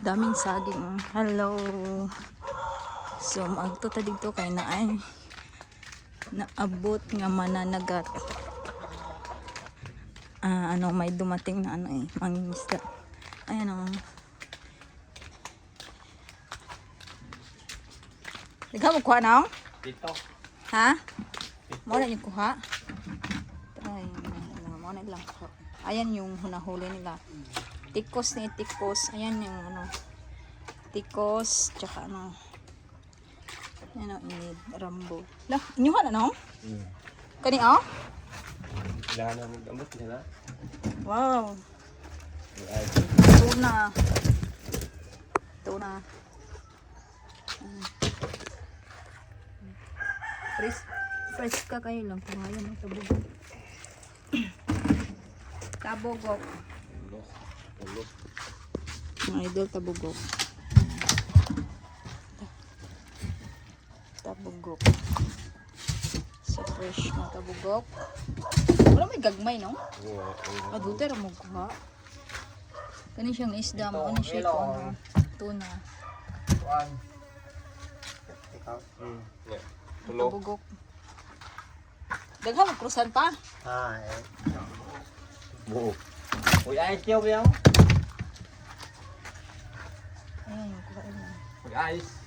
Daming saging. Hello. So magto ta dito kay naay naabot nga mananagat. May dumating na mangingisda. Ayan o. Ikaw mo kuha na o? Dito. Ha? Mo na yung kuha? Ay, mo na lang kuha. Ayan yung hunahuli nila. Tikos ni tikos. Ayan yung tikos. Tsaka Ayan o, rambo. Lah, inyuhan ano? Kani o? Kailangan namin gamot nila. Wow. Tuna. Fresh ka kayo lang. Kung ayan ang tabugok. Tabugok. Mga idol, tabugok. Tabugok. So fresh na tabugok. Wala may gagmay, no? Adulter mo kuha. Kani siyang isda mo. Ano siya ito? Tuna. Tabugok. Daghan mo krusan pa? Ay. Buo. Uy, ayos niyo ba? Ayan yung kuha. Uy, ayos.